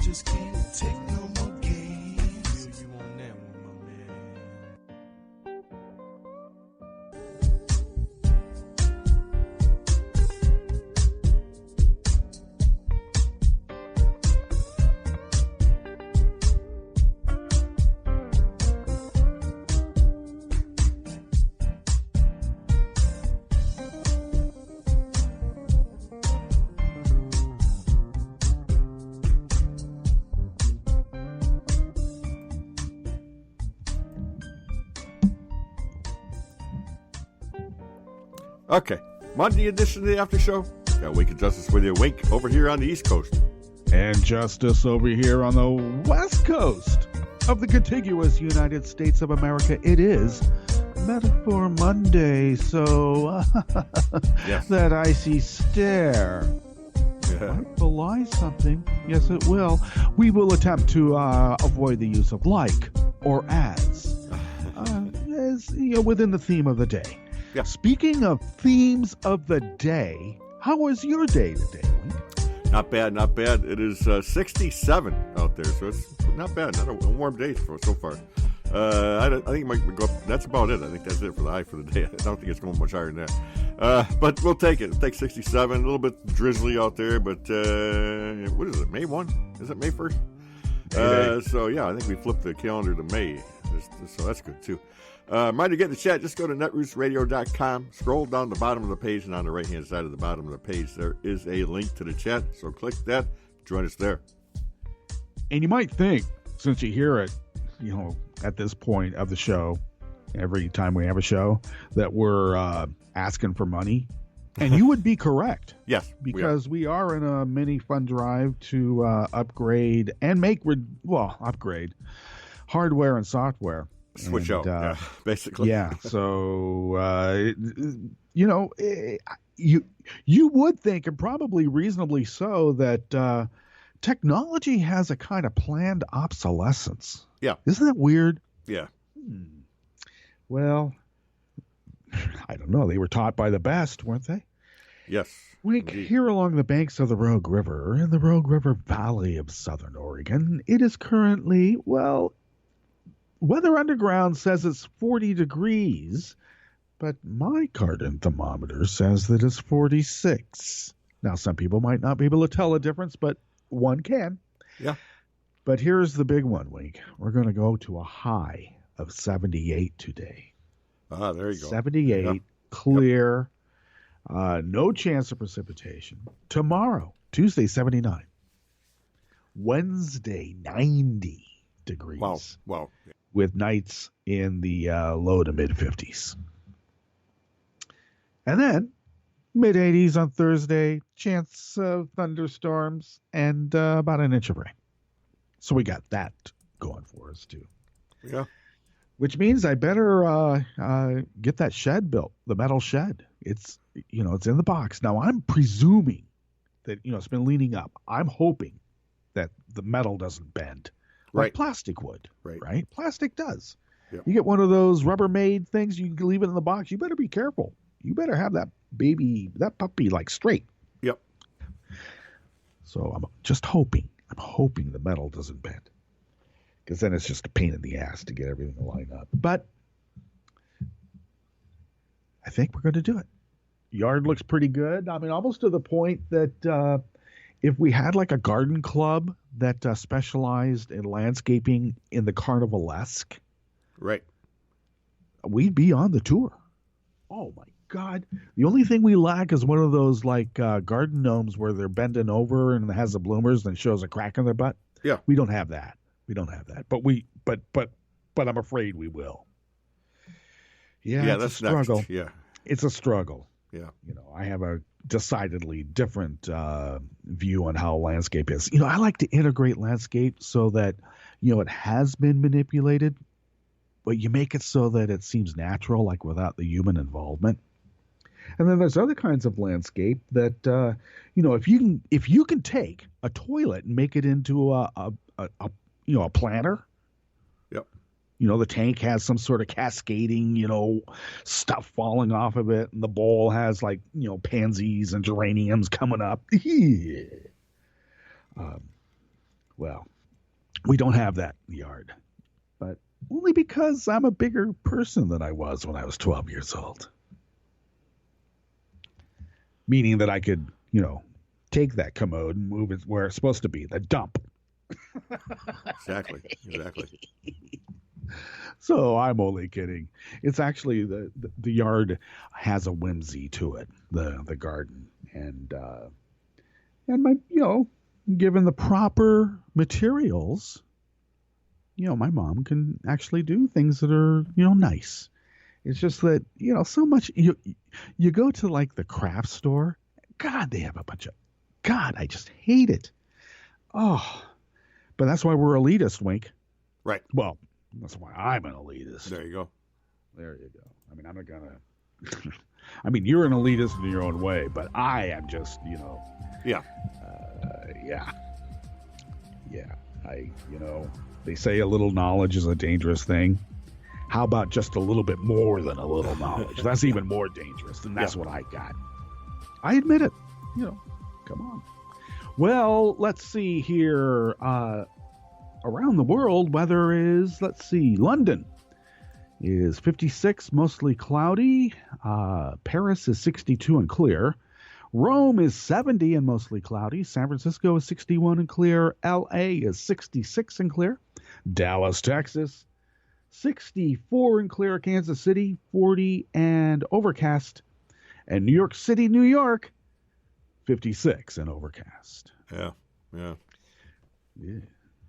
just can't take no more games. Feel you on that one, my man. Okay, Monday edition of the After Show. Got Wink and Justice with you. Wink over here on the East Coast. And Justice over here on the West Coast of the contiguous United States of America. It is Metaphor Monday, so Yes. that icy stare might belie something. Yes, it will. We will attempt to avoid the use of like or as you know, within the theme of the day. Yeah. Speaking of themes of the day, how was your day today, Wink? Not bad, not bad. It is 67 out there, so it's not bad. Not a warm day so far. I think it might go up. That's about it. I think that's it for the high for the day. I don't think it's going much higher than that. But we'll take it. We'll take 67. A little bit drizzly out there, but what is it? May 1? Is it May 1st? So, yeah, I think we flipped the calendar to May. So that's good, too. Mind you get in the chat, just go to netrootsradio.com, scroll down the bottom of the page, and on the right-hand side of the bottom of the page, there is a link to the chat. So click that, join us there. And you might think, since you hear it, you know, at this point of the show, every time we have a show, that we're asking for money. And you would be correct. Yes. Because we are in a mini fund drive to upgrade and upgrade hardware and software. Switch out, basically. Yeah, so, you know, you would think, and probably reasonably so, that technology has a kind of planned obsolescence. Yeah. Isn't that weird? Yeah. Well, I don't know. They were taught by the best, weren't they? Yes. Here along the banks of the Rogue River, in the Rogue River Valley of Southern Oregon, it is currently, well, Weather Underground says it's 40 degrees, but my garden thermometer says that it's 46. Now, some people might not be able to tell a difference, but one can. Yeah. But here's the big one, Wink. We're going to go to a high of 78 today. Ah, there you go. 78, yeah. clear, no chance of precipitation. Tomorrow, Tuesday, 79. Wednesday, 90 degrees. Wow. With nights in the low to mid 50s. And then mid 80s on Thursday, chance of thunderstorms, and about an inch of rain. So we got that going for us too. Yeah. Which means I better get that shed built, the metal shed. It's it's in the box. Now I'm presuming that it's been leaning up. I'm hoping that the metal doesn't bend. Like plastic would, right? Plastic does. Yep. You get one of those Rubbermaid things, you can leave it in the box. You better be careful. You better have that puppy like straight. Yep. So I'm just hoping. I'm hoping the metal doesn't bend, because then it's just a pain in the ass to get everything to line up. But I think we're going to do it. Yard looks pretty good. I mean, almost to the point that if we had like a garden club that specialized in landscaping in the Carnivalesque, right, we'd be on the tour. Oh my God. The only thing we lack is one of those like garden gnomes where they're bending over and it has the bloomers and shows a crack in their butt. Yeah. We don't have that. But I'm afraid we will. Yeah, it's that's a struggle. Next. Yeah. It's a struggle. Yeah. I have a decidedly different view on how landscape is. I like to integrate landscape so that, it has been manipulated, but you make it so that it seems natural, like without the human involvement. And then there's other kinds of landscape that, if you can take a toilet and make it into a planter. Yep. The tank has some sort of cascading, stuff falling off of it. And the bowl has like, Well, we don't have that in the yard, but only because I'm a bigger person than I was when I was 12 years old. Meaning that I could, take that commode and move it where it's supposed to be, the dump. Exactly. So I'm only kidding. It's actually the yard has a whimsy to it, the garden, and my given the proper materials, my mom can actually do things that are nice. It's just that so much you go to like the craft store. God, they have a bunch of God. I just hate it. Oh, but that's why we're elitist, Wink. Right. Well, that's why I'm an elitist. There you go. There you go. I mean, I'm not gonna. I mean, you're an elitist in your own way, but I am just, Yeah. Yeah. They say a little knowledge is a dangerous thing. How about just a little bit more than a little knowledge? That's even more dangerous, and that's what I got. I admit it. Come on. Well, let's see here. Around the world, weather is, London is 56, mostly cloudy. Paris is 62 and clear. Rome is 70 and mostly cloudy. San Francisco is 61 and clear. LA is 66 and clear. Dallas, Texas, 64 and clear. Kansas City, 40 and overcast. And New York City, New York, 56 and overcast. Yeah.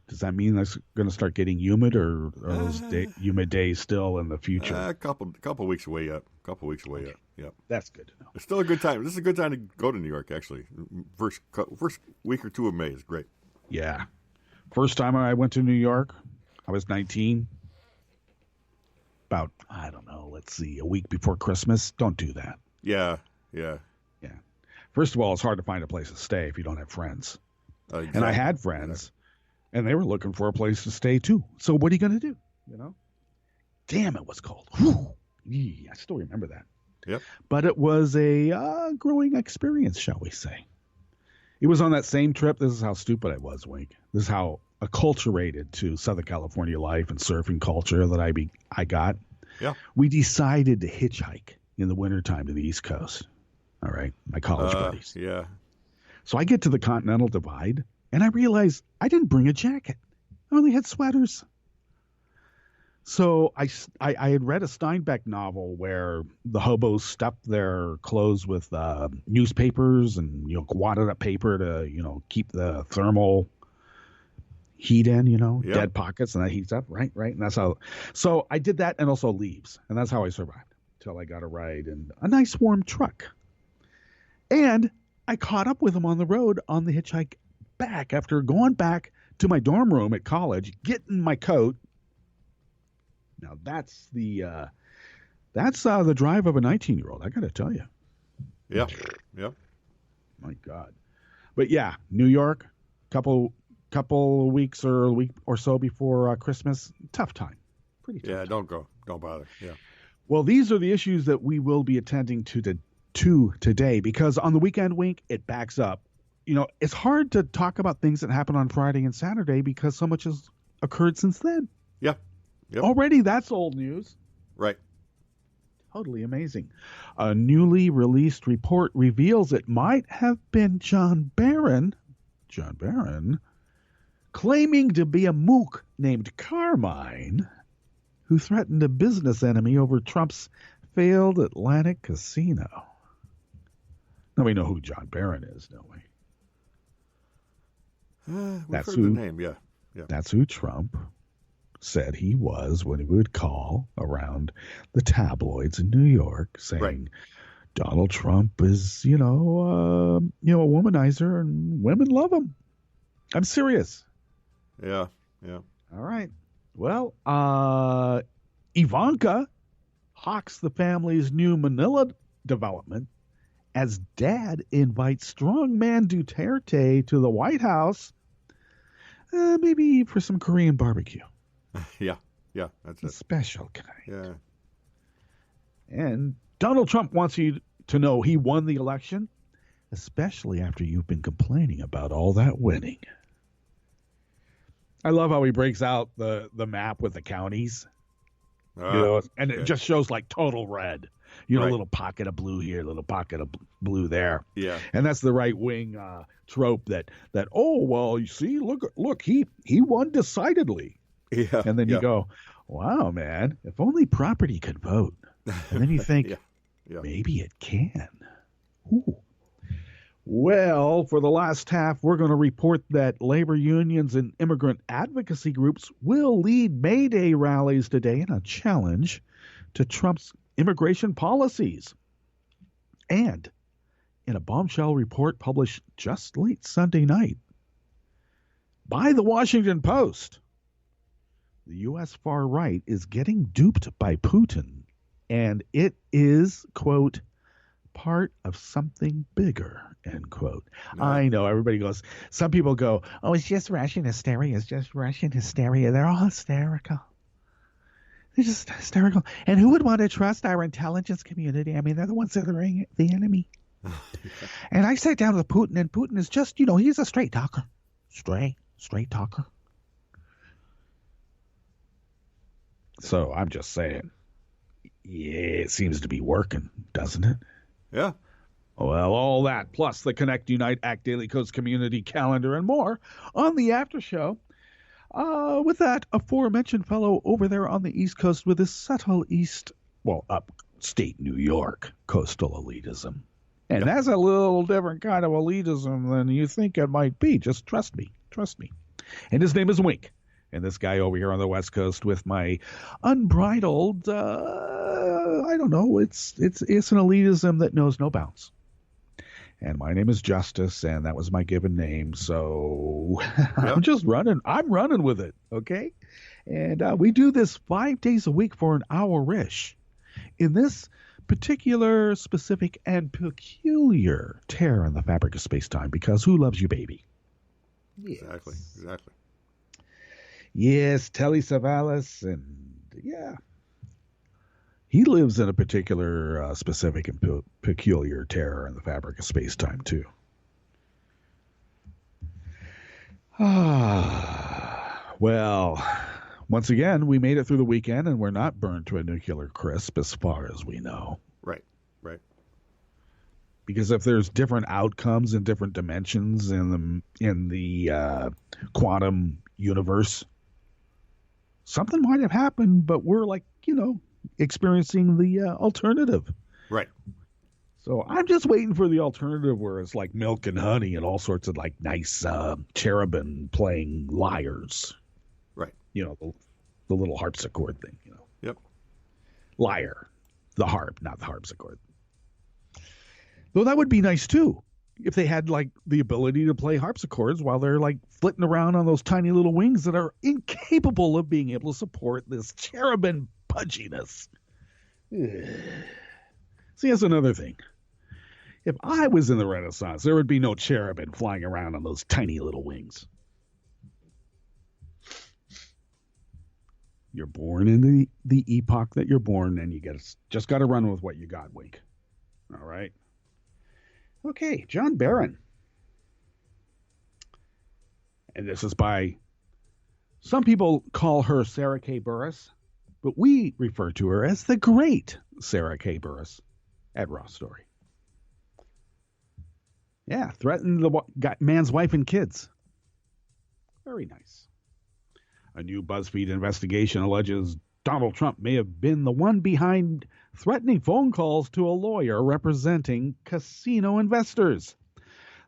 Does that mean that's going to start getting humid, or are those humid days still in the future? A couple weeks away yet. Yep. That's good to know. It's still a good time. This is a good time to go to New York, actually. First week or two of May is great. Yeah. First time I went to New York, I was 19. About, a week before Christmas. Don't do that. Yeah. First of all, it's hard to find a place to stay if you don't have friends. Exactly. And I had friends, and they were looking for a place to stay too. So what are you going to do? Damn, it was cold. Whew. I still remember that. Yep. But it was a growing experience, shall we say. It was on that same trip. This is how stupid I was, Wink. This is how acculturated to Southern California life and surfing culture that I got. Yeah. We decided to hitchhike in the wintertime to the East Coast. All right. My college buddies. Yeah. So I get to the Continental Divide, and I realize I didn't bring a jacket. I only had sweaters. So I had read a Steinbeck novel where the hobos stuffed their clothes with newspapers and wadded up paper to keep the thermal heat in, dead pockets, and that heats up, right, and that's how. So I did that, and also leaves, and that's how I survived till I got a ride in a nice warm truck, and I caught up with him on the road on the hitchhike back after going back to my dorm room at college, getting my coat. Now that's the drive of a 19-year-old. I got to tell you. Yeah. My God. But yeah, New York, couple of weeks or a week or so before Christmas, tough time. Pretty tough. Yeah. Time. Don't go. Don't bother. Yeah. Well, these are the issues that we will be attending to today, because on the weekend, Wink, it backs up. It's hard to talk about things that happen on Friday and Saturday because so much has occurred since then. Yeah. Yep. Already, that's old news. Right. Totally amazing. A newly released report reveals it might have been John Barron, claiming to be a mook named Carmine, who threatened a business enemy over Trump's failed Atlantic casino. Now we know who John Barron is, don't we? We've heard the name, yeah. That's who Trump said he was when he would call around the tabloids in New York saying Donald Trump is, a womanizer and women love him. I'm serious. Yeah. All right. Well, Ivanka hawks the family's new Manila development as dad invites strongman Duterte to the White House, maybe for some Korean barbecue. Yeah, that's it. Special kind. Yeah. And Donald Trump wants you to know he won the election, especially after you've been complaining about all that winning. I love how he breaks out the map with the counties, and it just shows like total red. A Right. little pocket of blue here, a little pocket of blue there. Yeah. And that's the right wing trope that oh well, you see, look, he won decidedly. Yeah. And then yeah. you go, wow, man, if only property could vote. And then you think, Yeah. Yeah. maybe it can. Ooh. Well, for the last half, we're going to report that labor unions and immigrant advocacy groups will lead May Day rallies today in a challenge to Trump's immigration policies. And in a bombshell report published just late Sunday night by the Washington Post, the U.S. far right is getting duped by Putin, and it is, quote, part of something bigger, end quote. No. I know everybody goes, some people go, oh, it's just Russian hysteria. It's just Russian hysteria. They're all hysterical. They're just hysterical. And who would want to trust our intelligence community? I mean, they're the ones that are the enemy. And I sat down with Putin, and Putin is just, he's a straight talker. Straight talker. So I'm just saying, yeah, it seems to be working, doesn't it? Yeah. Well, all that, plus the Connect, Unite, Act Daily Coast community calendar and more on the after show. With that aforementioned fellow over there on the East Coast with his subtle upstate New York coastal elitism. And that's a little different kind of elitism than you think it might be. Just trust me. And his name is Wink. And this guy over here on the West Coast with my unbridled, I don't know, it's an elitism that knows no bounds. And my name is Justice, and that was my given name. So I'm just running. I'm running with it, okay? And we do this 5 days a week for an hour-ish. In this particular, specific, and peculiar tear in the fabric of space-time, because who loves you, baby? Yes. Exactly. Yes, Telly Savalas, and yeah. He lives in a particular, specific, and peculiar terror in the fabric of space-time, too. Well, once again, we made it through the weekend, and we're not burned to a nuclear crisp as far as we know. Right. Because if there's different outcomes in different dimensions in the quantum universe, something might have happened, but we're experiencing the alternative. Right. So I'm just waiting for the alternative where it's like milk and honey and all sorts of nice cherubim playing lyres. Right. The little harpsichord thing. Yep. Lyre, the harp, not the harpsichord. Though that would be nice too, if they had the ability to play harpsichords while they're flitting around on those tiny little wings that are incapable of being able to support this cherubim pudginess. See, that's another thing. If I was in the Renaissance, there would be no cherubim flying around on those tiny little wings. You're born in the epoch that you're born, and you just got to run with what you got, Wink. All right. Okay, John Barron. And this is by, some people call her Sarah K. Burris, but we refer to her as the great Sarah K. Burris at Raw Story. Yeah, threatened the man's wife and kids. Very nice. A new BuzzFeed investigation alleges Donald Trump may have been the one behind threatening phone calls to a lawyer representing casino investors.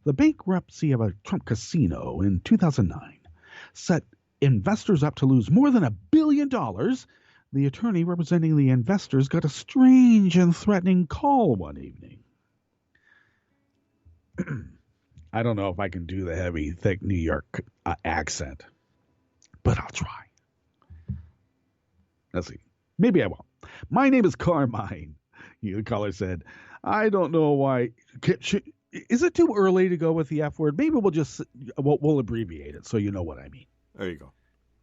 The bankruptcy of a Trump casino in 2009 set investors up to lose more than $1 billion. The attorney representing the investors got a strange and threatening call one evening. I don't know if I can do the heavy, thick New York accent, but I'll try. Let's see. Maybe I won't. My name is Carmine, the caller said. I don't know why. Is it too early to go with the F word? Maybe we'll abbreviate it so you know what I mean. There you go.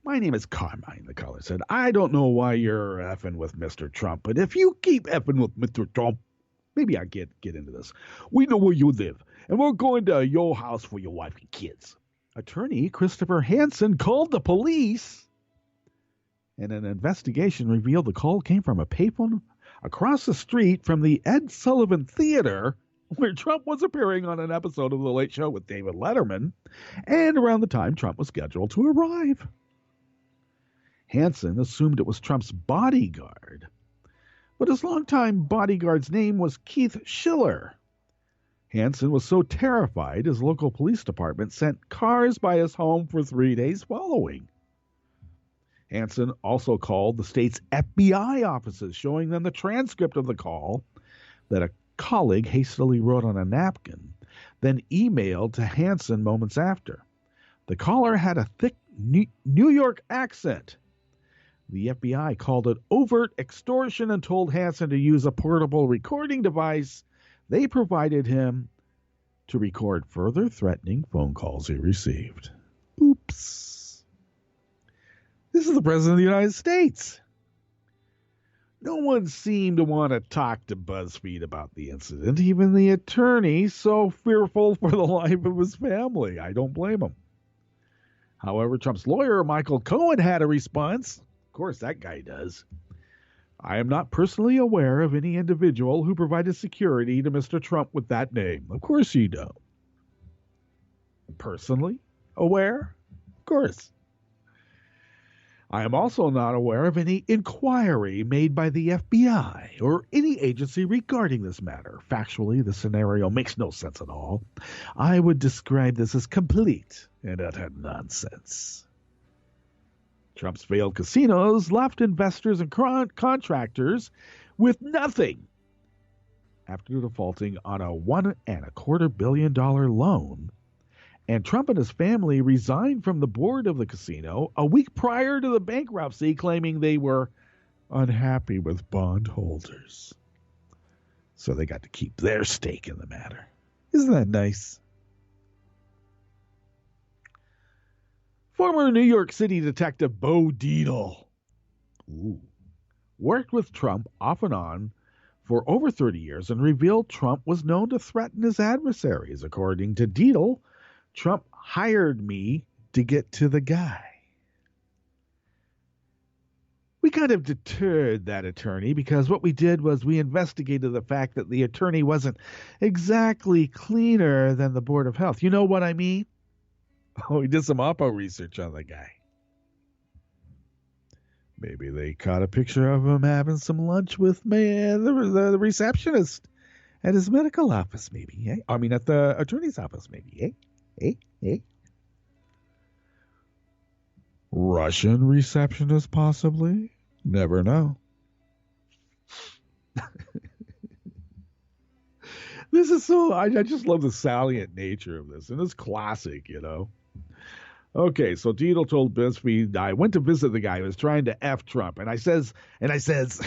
My name is Carmine, the caller said. I don't know why you're effing with Mr. Trump, but if you keep effing with Mr. Trump, maybe I get into this. We know where you live, and we're going to your house for your wife and kids. attorney Christopher Hansen called the police, and an investigation revealed the call came from a payphone across the street from the Ed Sullivan Theater, where Trump was appearing on an episode of The Late Show with David Letterman, and around the time Trump was scheduled to arrive. Hansen assumed it was Trump's bodyguard, but his longtime bodyguard's name was Keith Schiller. Hansen was so terrified his local police department sent cars by his home for 3 days following. Hansen also called the state's FBI offices, showing them the transcript of the call that a colleague hastily wrote on a napkin, then emailed to Hansen moments after. The caller had a thick New York accent. The FBI called it overt extortion and told Hansen to use a portable recording device they provided him to record further threatening phone calls he received. Oops. This is the President of the United States. No one seemed to want to talk to BuzzFeed about the incident, even the attorney, so fearful for the life of his family. I don't blame him. However, Trump's lawyer, Michael Cohen, had a response. Of course, that guy does. I am not personally aware of any individual who provided security to Mr. Trump with that name. Of course you don't. Personally aware? Of course. I am also not aware of any inquiry made by the FBI or any agency regarding this matter. Factually, the scenario makes no sense at all. I would describe this as complete and utter nonsense. Trump's failed casinos left investors and contractors with nothing after defaulting on a $1.25 billion loan. And Trump and his family resigned from the board of the casino a week prior to the bankruptcy, claiming they were unhappy with bondholders. So they got to keep their stake in the matter. Isn't that nice? Former New York City detective Bo Dietl worked with Trump off and on for over 30 years and revealed Trump was known to threaten his adversaries. According to Dietl, Trump hired me to get to the guy. We kind of deterred that attorney because what we did was we investigated the fact that the attorney wasn't exactly cleaner than the Board of Health. You know what I mean? Oh, we did some Oppo research on the guy. Maybe they caught a picture of him having some lunch with the receptionist at his medical office, maybe. Eh? I mean, at the attorney's office, maybe. Russian receptionist, possibly? Never know. This is so, I just love the salient nature of this, and it's classic, you know. Okay, so Dietl told BuzzFeed, I went to visit the guy who was trying to F Trump, and I says, I just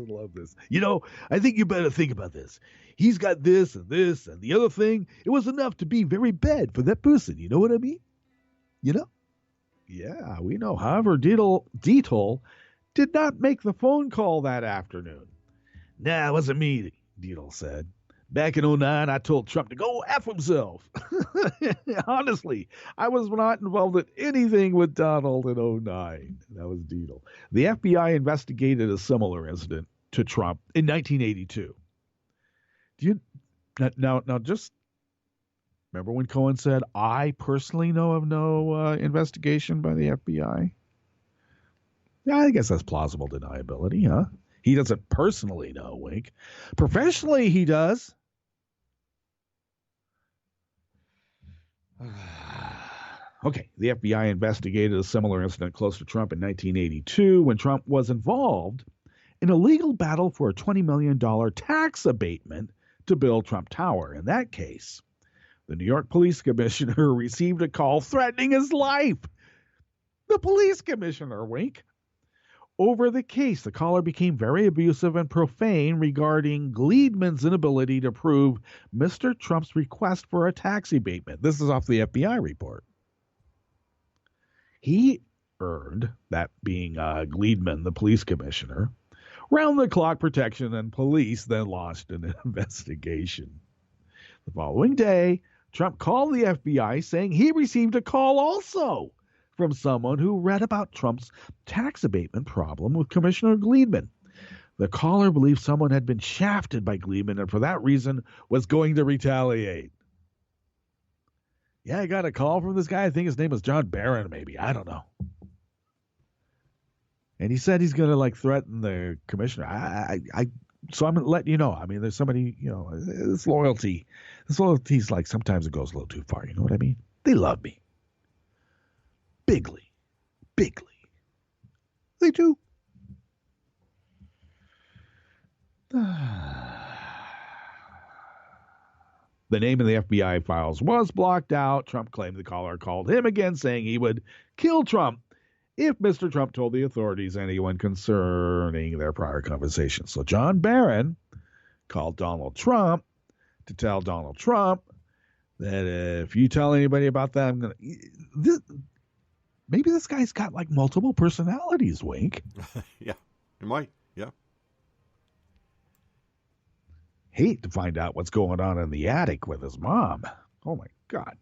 love this. You know, I think you better think about this. He's got this and the other thing. It was enough to be very bad for that person. You know what I mean? You know? Yeah, we know. However, Dietl did not make the phone call that afternoon. Nah, it wasn't me, Dietl said. Back in 2009, I told Trump to go F himself. Honestly, I was not involved in anything with Donald in 2009. That was Dietl. The FBI investigated a similar incident to Trump in 1982. Do you now just remember when Cohen said, I personally know of no investigation by the FBI? Yeah, I guess that's plausible deniability, huh? He doesn't personally know, wink. Professionally, he does. Okay, the FBI investigated a similar incident close to Trump in 1982 when Trump was involved in a legal battle for a $20 million tax abatement to build Trump Tower. In that case, the New York police commissioner received a call threatening his life. The police commissioner, wink. Over the case, the caller became very abusive and profane regarding Gleedman's inability to prove Mr. Trump's request for a tax abatement. This is off the FBI report. He earned, that being Gleedman, the police commissioner, round-the-clock protection, and police then launched an investigation. The following day, Trump called the FBI saying he received a call also from someone who read about Trump's tax abatement problem with Commissioner Gleedman. The caller believed someone had been shafted by Gleedman and for that reason was going to retaliate. Yeah, I got a call from this guy. I think his name was John Barron, maybe. I don't know. And he said he's going to like threaten the commissioner. So I'm letting you know. I mean, there's somebody, this loyalty's like sometimes it goes a little too far. You know what I mean? They love me. Bigly. They do. The name in the FBI files was blocked out. Trump claimed the caller called him again, saying he would kill Trump if Mr. Trump told the authorities anyone concerning their prior conversations. So John Barron called Donald Trump to tell Donald Trump that if you tell anybody about that, I'm going to... Maybe this guy's got like multiple personalities, Wink. Yeah, it might. Yeah. Hate to find out what's going on in the attic with his mom. Oh, my God.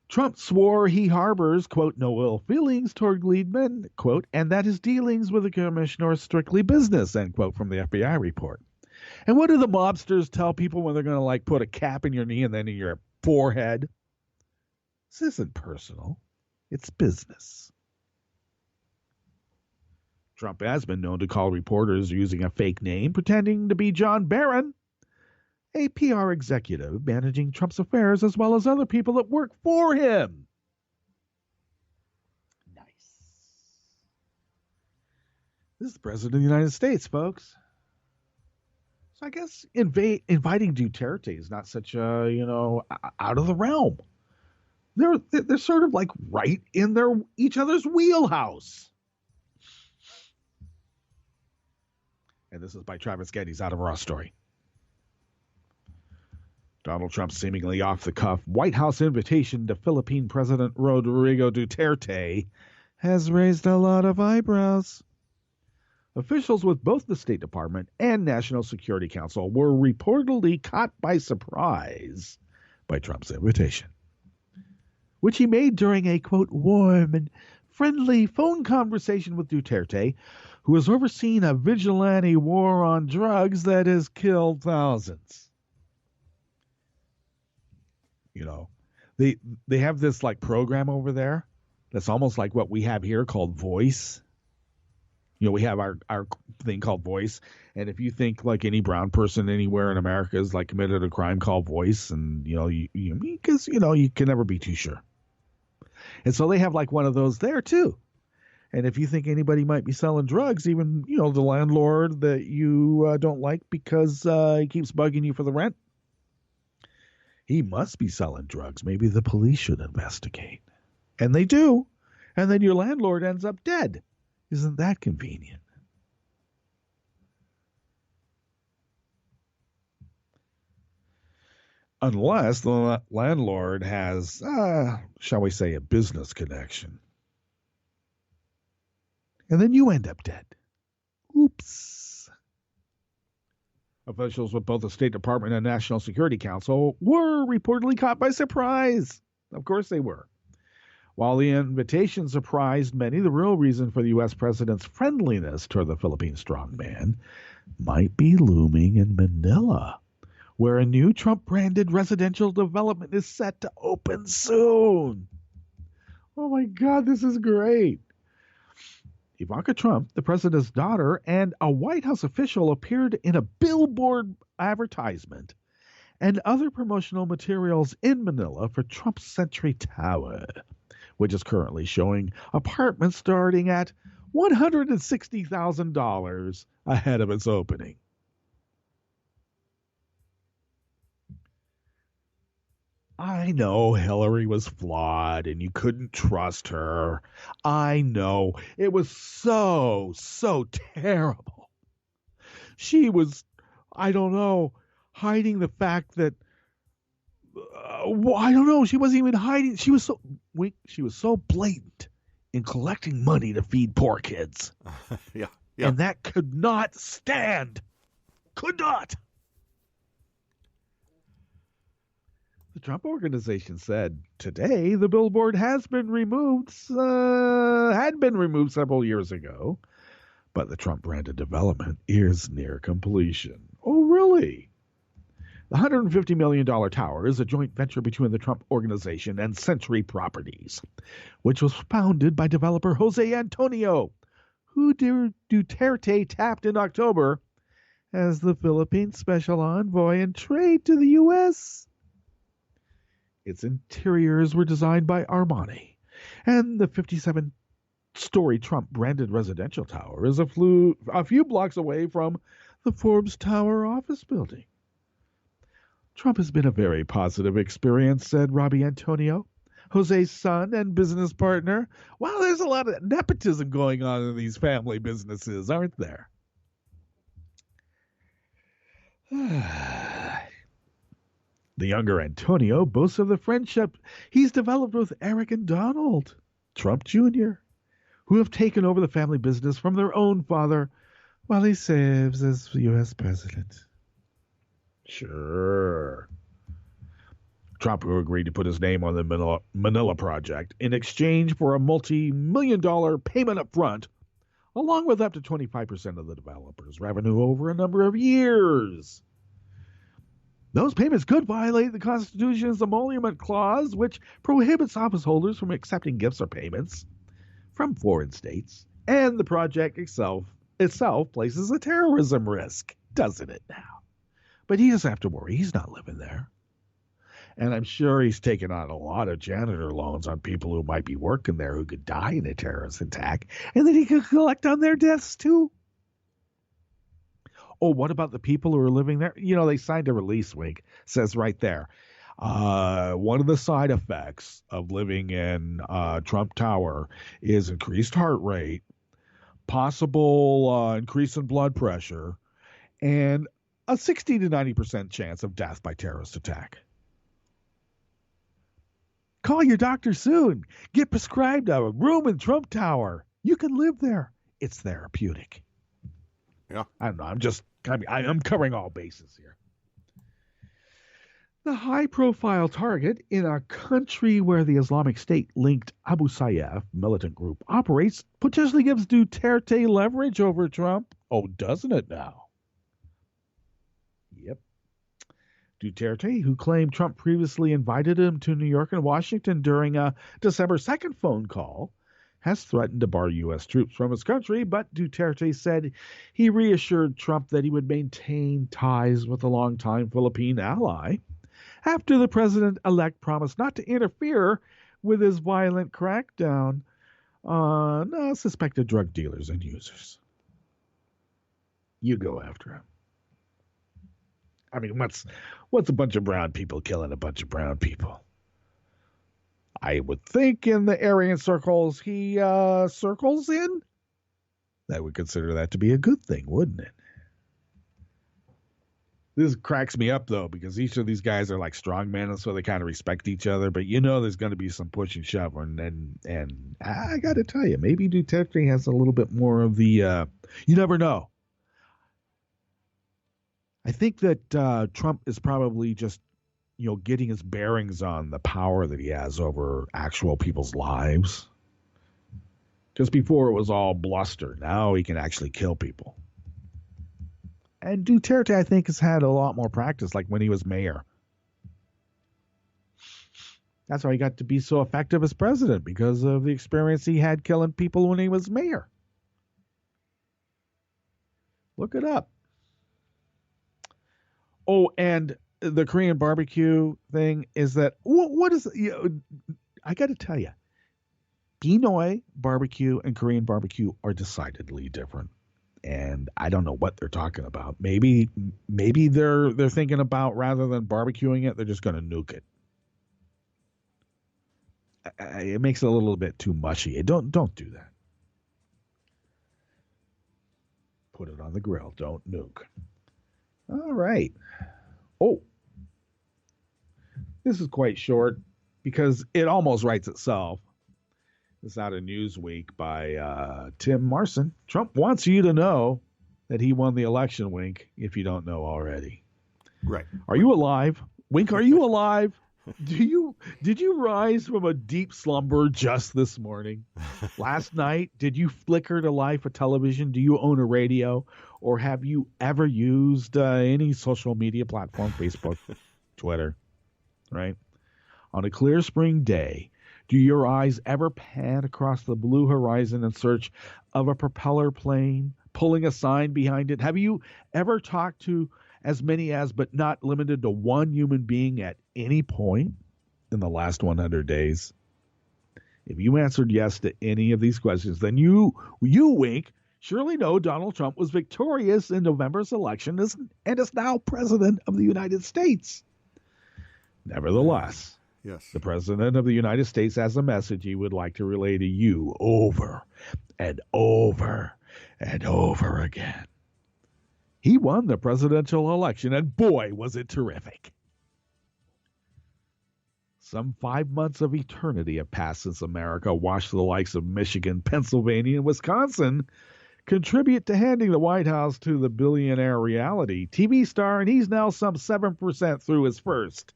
Trump swore he harbors, quote, no ill feelings toward Gleedman, quote, and that his dealings with the commissioner are strictly business, end quote, from the FBI report. And what do the mobsters tell people when they're going to, like, put a cap in your knee and then in your forehead? This isn't personal. It's business. Trump has been known to call reporters using a fake name, pretending to be John Barron, a PR executive managing Trump's affairs as well as other people that work for him. Nice. This is the President of the United States, folks. So I guess inviting Duterte is not such a, out of the realm. They're sort of like right in each other's wheelhouse. And this is by Travis Getty's Out of Raw Story. Donald Trump's seemingly off-the-cuff White House invitation to Philippine President Rodrigo Duterte has raised a lot of eyebrows. Officials with both the State Department and National Security Council were reportedly caught by surprise by Trump's invitation, which he made during a, quote, warm and friendly phone conversation with Duterte, who has overseen a vigilante war on drugs that has killed thousands. They have this like program over there that's almost like what we have here called Voice. We have our thing called Voice, and if you think like any brown person anywhere in America has like committed a crime called Voice, and because you can never be too sure. And so they have like one of those there too. And if you think anybody might be selling drugs, even, the landlord that you don't like because he keeps bugging you for the rent, he must be selling drugs. Maybe the police should investigate. And they do. And then your landlord ends up dead. Isn't that convenient? Unless the landlord has, shall we say, a business connection. And then you end up dead. Oops. Officials with both the State Department and National Security Council were reportedly caught by surprise. Of course they were. While the invitation surprised many, the real reason for the U.S. president's friendliness toward the Philippine strongman might be looming in Manila, where a new Trump-branded residential development is set to open soon. Oh my God, this is great. Ivanka Trump, the president's daughter, and a White House official appeared in a billboard advertisement and other promotional materials in Manila for Trump Century Tower, which is currently showing apartments starting at $160,000 ahead of its opening. I know Hillary was flawed and you couldn't trust her. I know. It was so terrible. She was, I don't know, hiding the fact that, I don't know, she wasn't even hiding. She was so blatant in collecting money to feed poor kids. Yeah. And that could not stand. Could not. The Trump Organization said today the billboard had been removed several years ago, but the Trump-branded development is near completion. Oh, really? The $150 million tower is a joint venture between the Trump Organization and Century Properties, which was founded by developer Jose Antonio, who Duterte tapped in October as the Philippines special envoy in trade to the U.S. Its interiors were designed by Armani, and the 57-story Trump-branded residential tower is a few blocks away from the Forbes Tower office building. Trump has been a very positive experience, said Robbie Antonio, Jose's son and business partner. Well, there's a lot of nepotism going on in these family businesses, aren't there? The younger Antonio boasts of the friendship he's developed with Eric and Donald Trump Jr., who have taken over the family business from their own father while he serves as U.S. president. Sure. Trump, who agreed to put his name on the Manila Project in exchange for a multi-million-dollar payment up front, along with up to 25% of the developer's revenue over a number of years. Those payments could violate the Constitution's emolument clause, which prohibits office holders from accepting gifts or payments from foreign states, and the project itself places a terrorism risk, doesn't it now? But he doesn't have to worry. He's not living there. And I'm sure he's taken on a lot of janitor loans on people who might be working there who could die in a terrorist attack, and then he could collect on their deaths too. Oh, what about the people who are living there? You know, they signed a release, Wink. Says right there. One of the side effects of living in Trump Tower is increased heart rate, possible increase in blood pressure, and a 60 to 90% chance of death by terrorist attack. Call your doctor soon. Get prescribed a room in Trump Tower. You can live there. It's therapeutic. Yeah. I don't know. I'm covering all bases here. The high-profile target in a country where the Islamic State-linked Abu Sayyaf militant group operates potentially gives Duterte leverage over Trump. Oh, doesn't it now? Yep. Duterte, who claimed Trump previously invited him to New York and Washington during a December 2nd phone call, has threatened to bar U.S. troops from his country, but Duterte said he reassured Trump that he would maintain ties with a longtime Philippine ally after the president-elect promised not to interfere with his violent crackdown on suspected drug dealers and users. You go after him. I mean, what's a bunch of brown people killing a bunch of brown people? I would think in the Aryan circles he circles in, that would consider that to be a good thing, wouldn't it? This cracks me up, though, because each of these guys are like strongmen, and so they kind of respect each other. But you know there's going to be some push and shove. And I got to tell you, maybe Duterte has a little bit more of the you never know. I think that Trump is probably just, getting his bearings on the power that he has over actual people's lives. Just before it was all bluster. Now he can actually kill people. And Duterte, I think, has had a lot more practice, like when he was mayor. That's why he got to be so effective as president, because of the experience he had killing people when he was mayor. Look it up. Oh, and the Korean barbecue thing is that, what is, I got to tell you, Pinoy barbecue and Korean barbecue are decidedly different. And I don't know what they're talking about. Maybe they're thinking about, rather than barbecuing it, they're just going to nuke it. It makes it a little bit too mushy. Don't do that. Put it on the grill. Don't nuke. All right. Oh, this is quite short because it almost writes itself. It's out of Newsweek by Tim Marson. Trump wants you to know that he won the election, Wink, if you don't know already. Right. Are you alive? Wink, are you alive? Did you rise from a deep slumber just this morning? Last night, did you flicker to life a television? Do you own a radio? Or have you ever used any social media platform, Facebook, Twitter, right? On a clear spring day, do your eyes ever pan across the blue horizon in search of a propeller plane, pulling a sign behind it? Have you ever talked to as many as, but not limited to, one human being at any point in the last 100 days? If you answered yes to any of these questions, then you Wink, surely know Donald Trump was victorious in November's election and is now president of the United States. Nevertheless, Yes. the President of the United States has a message he would like to relay to you over and over and over again. He won the presidential election, and boy, was it terrific. Some 5 months of eternity have passed since America watched the likes of Michigan, Pennsylvania, and Wisconsin contribute to handing the White House to the billionaire reality TV star, and he's now some 7% through his first.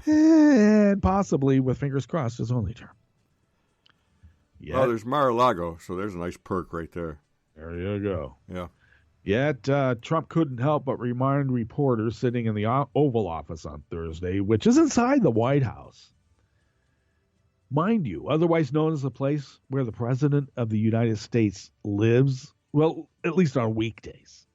And possibly, with fingers crossed, his only term. Well, there's Mar-a-Lago, so there's a nice perk right there. There you go. Yeah. Yet, Trump couldn't help but remind reporters sitting in the Oval Office on Thursday, which is inside the White House, mind you, otherwise known as the place where the President of the United States lives, well, at least on weekdays.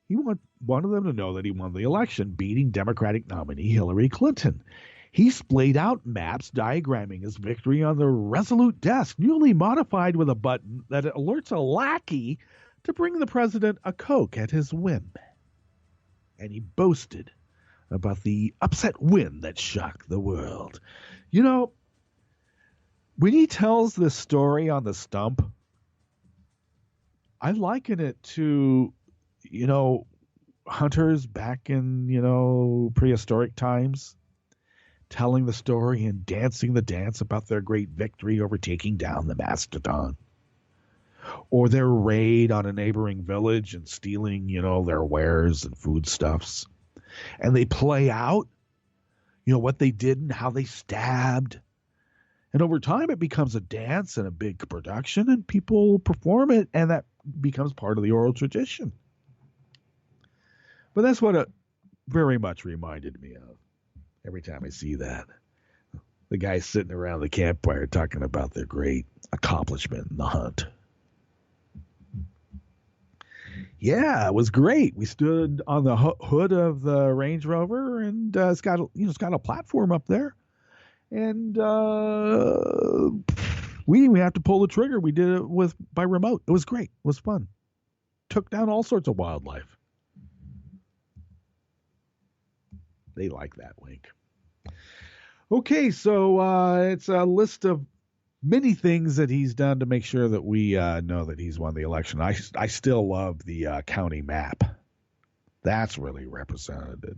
He wanted them to know that he won the election, beating Democratic nominee Hillary Clinton. He splayed out maps diagramming his victory on the Resolute desk, newly modified with a button that alerts a lackey to bring the president a Coke at his whim. And he boasted about the upset win that shocked the world. You know, when he tells this story on the stump, I liken it to, hunters back in, prehistoric times, telling the story and dancing the dance about their great victory over taking down the mastodon. Or their raid on a neighboring village and stealing, their wares and foodstuffs. And they play out, what they did and how they stabbed. And over time, it becomes a dance and a big production, and people perform it, and that becomes part of the oral tradition. But that's what it very much reminded me of every time I see that. The guys sitting around the campfire talking about their great accomplishment in the hunt. Yeah, it was great. We stood on the hood of the Range Rover, and it's got a platform up there, and we didn't even have to pull the trigger. We did it by remote. It was great. It was fun. Took down all sorts of wildlife. They like that, Wink. Okay, so it's a list of many things that he's done to make sure that we know that he's won the election. I still love the county map. That's really representative.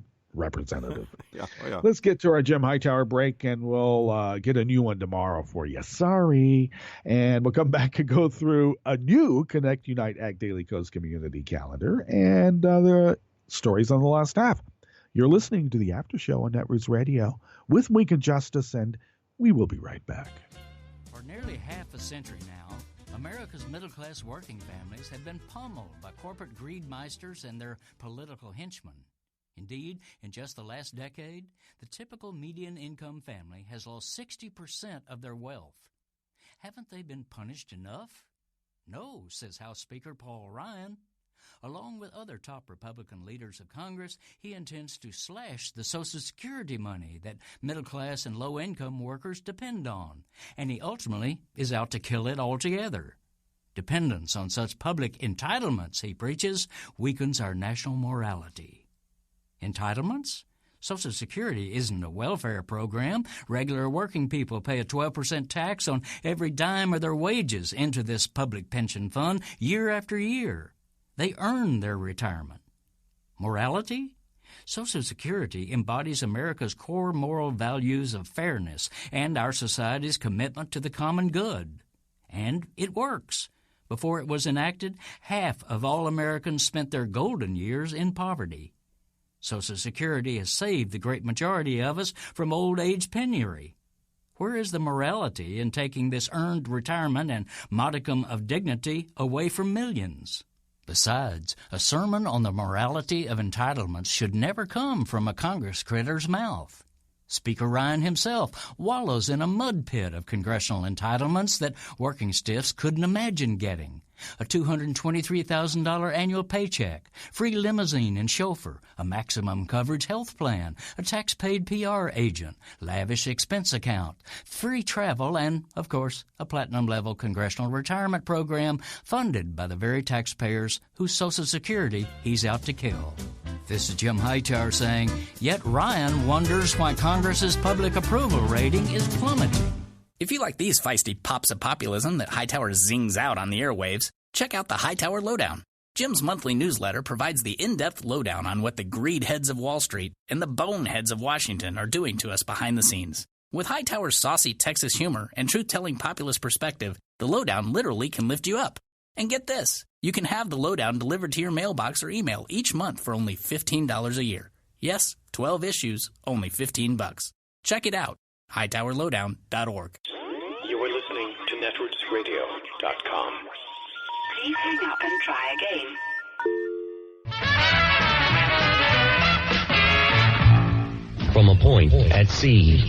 Yeah. Oh, yeah. Let's get to our Jim Hightower break, and we'll get a new one tomorrow for you. Sorry. And we'll come back and go through a new Connect Unite Ag Daily Coast community calendar and the stories on the last half. You're listening to the After Show on Netroots Radio with Wink and Justice, and we will be right back. For nearly half a century now, America's middle-class working families have been pummeled by corporate greedmeisters and their political henchmen. Indeed, in just the last decade, the typical median income family has lost 60% of their wealth. Haven't they been punished enough? No, says House Speaker Paul Ryan. Along with other top Republican leaders of Congress, he intends to slash the Social Security money that middle-class and low-income workers depend on, and he ultimately is out to kill it altogether. Dependence on such public entitlements, he preaches, weakens our national morality. Entitlements? Social Security isn't a welfare program. Regular working people pay a 12% tax on every dime of their wages into this public pension fund year after year. They earn their retirement. Morality? Social Security embodies America's core moral values of fairness and our society's commitment to the common good. And it works. Before it was enacted, half of all Americans spent their golden years in poverty. Social Security has saved the great majority of us from old age penury. Where is the morality in taking this earned retirement and modicum of dignity away from millions? Besides, a sermon on the morality of entitlements should never come from a Congress critter's mouth. Speaker Ryan himself wallows in a mud pit of congressional entitlements that working stiffs couldn't imagine getting. A $223,000 annual paycheck, free limousine and chauffeur, a maximum coverage health plan, a tax-paid PR agent, lavish expense account, free travel, and, of course, a platinum-level congressional retirement program funded by the very taxpayers whose Social Security he's out to kill. This is Jim Hightower saying, yet Ryan wonders why Congress's public approval rating is plummeting. If you like these feisty pops of populism that Hightower zings out on the airwaves, check out the Hightower Lowdown. Jim's monthly newsletter provides the in-depth lowdown on what the greed heads of Wall Street and the boneheads of Washington are doing to us behind the scenes. With Hightower's saucy Texas humor and truth-telling populist perspective, the Lowdown literally can lift you up. And get this, you can have the Lowdown delivered to your mailbox or email each month for only $15 a year. Yes, 12 issues, only $15. Check it out, hightowerlowdown.org. You are listening to netrootsradio.com. Please hang up and try again. From a point at sea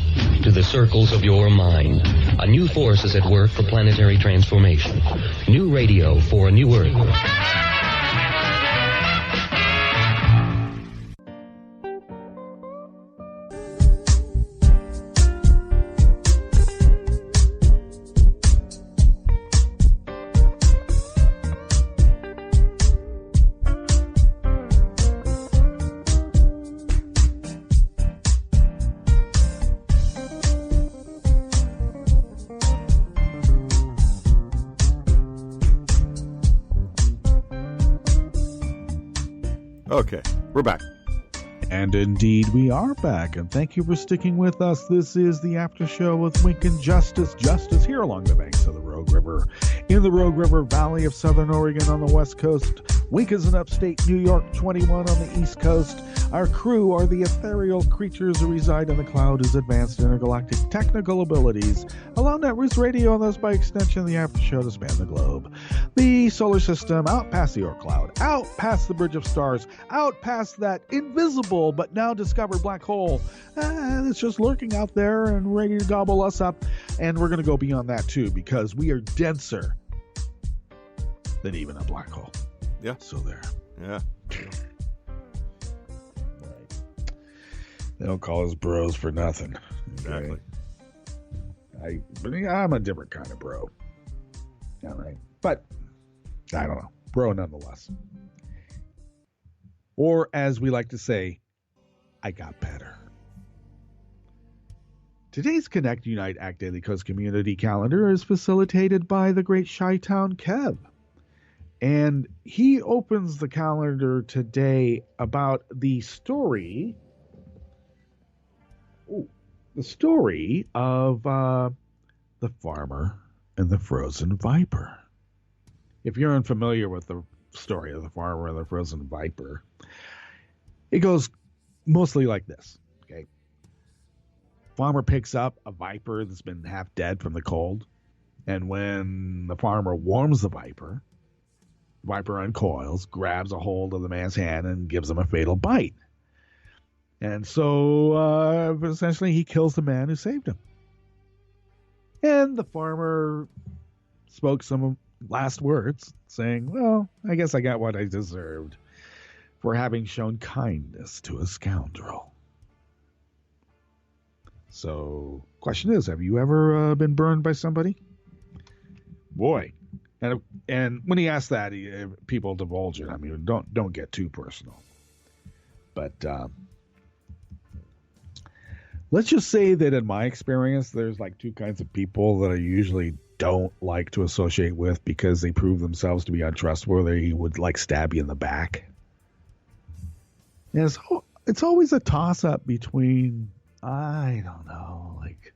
to the circles of your mind, a new force is at work for planetary transformation. New radio for a new Earth. Okay, we're back. And indeed, we are back, and thank you for sticking with us. This is the After Show with Wink and Justice. Justice here along the banks of the Rogue River, in the Rogue River Valley of Southern Oregon on the west coast. Wink is in upstate New York, 21 on the east coast. Our crew are the ethereal creatures who reside in the cloud whose advanced intergalactic technical abilities allow Netroots Radio and thus by extension the After Show to span the globe. The solar system, out past the Oort cloud, out past the Bridge of Stars, out past that invisible but now discovered black hole. And it's just lurking out there and ready to gobble us up. And we're going to go beyond that too, because we are denser than even a black hole. Yeah. So there. Yeah. Right. They don't call us bros for nothing. Exactly. I'm a different kind of bro. All right. But I don't know. Bro nonetheless. Or as we like to say, I got better. Today's Connect, Unite, Act Daily Coast community calendar is facilitated by the great Chi-Town Kev. And he opens the calendar today about the story of the farmer and the frozen viper. If you're unfamiliar with the story of the farmer and the frozen viper, it goes mostly like this. Okay. Farmer picks up a viper that's been half dead from the cold. And when the farmer warms the viper uncoils, grabs a hold of the man's hand, and gives him a fatal bite. And so, essentially, he kills the man who saved him. And the farmer spoke some last words, saying, well, I guess I got what I deserved for having shown kindness to a scoundrel. So, question is, have you ever been burned by somebody? Boy. And when he asked that, people divulge it. I mean, don't get too personal. But let's just say that in my experience, there's like two kinds of people that I usually don't like to associate with because they prove themselves to be untrustworthy, would like stab you in the back. And it's always a toss-up between, I don't know, like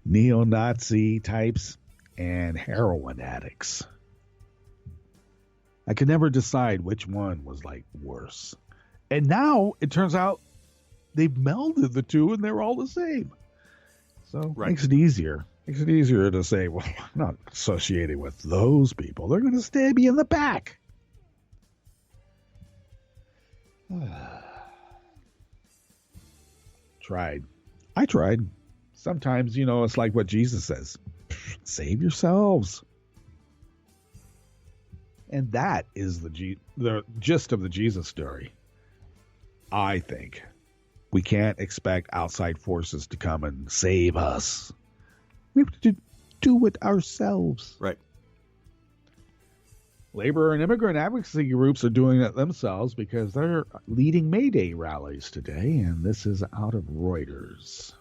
neo-Nazi types and heroin addicts. I could never decide which one was like worse. And now it turns out they've melded the two and they're all the same. So Right. makes it easier. Makes it easier to say, well, I'm not associated with those people. They're going to stab me in the back. Tried. I tried. Sometimes, it's like what Jesus says. Save yourselves. And that is the gist of the Jesus story. I think we can't expect outside forces to come and save us. We have to do it ourselves. Right. Labor and immigrant advocacy groups are doing it themselves because they're leading May Day rallies today, and this is out of Reuters.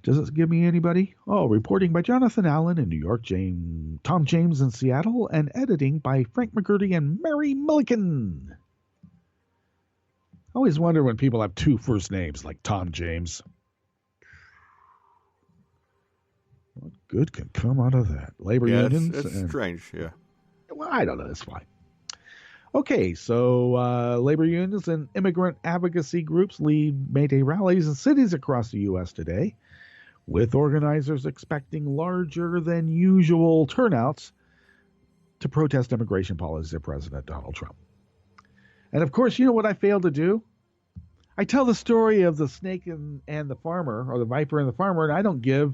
Does it give me anybody? Reporting by Jonathan Allen in New York, Tom James in Seattle, and editing by Frank McGurdy and Mary Milliken. I always wonder when people have two first names like Tom James. What good can come out of that? Labor unions? It's strange, yeah. Well, I don't know. It's fine. Okay, so labor unions and immigrant advocacy groups lead May Day rallies in cities across the U.S. today, with organizers expecting larger than usual turnouts to protest immigration policies of President Donald Trump. And of course, you know what I failed to do? I tell the story of the snake and the farmer, or the viper and the farmer, and I don't give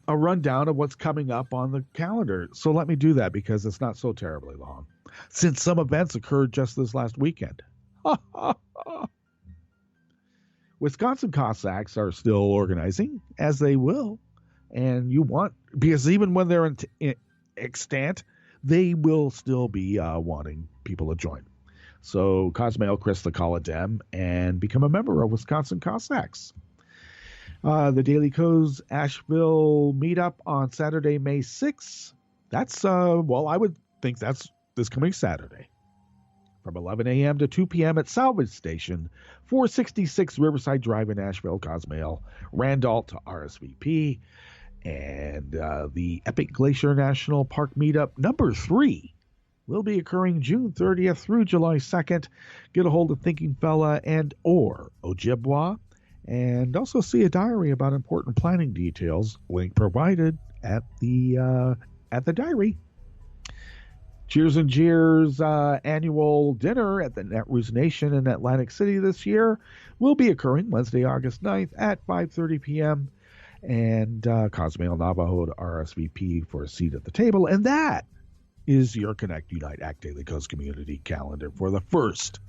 a rundown of what's coming up on the calendar. So let me do that because it's not so terribly long, since some events occurred just this last weekend. Wisconsin Cossacks are still organizing, as they will, and because even when they're extant, they will still be wanting people to join. So Cosmail Krista call a dem and become a member of Wisconsin Cossacks. The Daily Co's Asheville meetup on Saturday, May 6th. That's, I would think that's this coming Saturday. From 11 a.m. to 2 p.m. at Salvage Station, 466 Riverside Drive in Asheville, Cosmail, Randolph to RSVP. And the Epic Glacier National Park meetup number 3 will be occurring June 30th through July 2nd. Get a hold of Thinking Fella and or Ojibwa. And also see a diary about important planning details. Link provided at the diary. Cheers and Jeers annual dinner at the Netroots Nation in Atlantic City this year will be occurring Wednesday, August 9th at 5:30 p.m. And Cosmail Navajo to RSVP for a seat at the table. And that is your Connect Unite Act Daily Coast community calendar for the 1st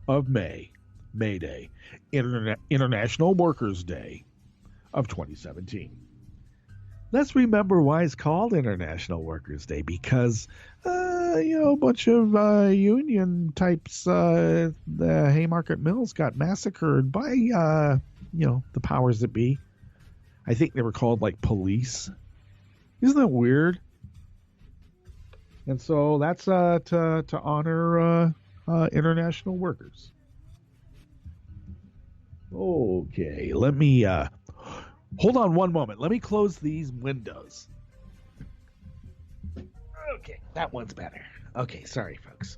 of May. May Day, International Workers' Day of 2017. Let's remember why it's called International Workers' Day, because, a bunch of union types, the Haymarket Mills got massacred by, the powers that be. I think they were called, police. Isn't that weird? And so that's to honor international workers. Okay, let me hold on one moment. Let me close these windows. Okay, that one's better. Okay, sorry, folks.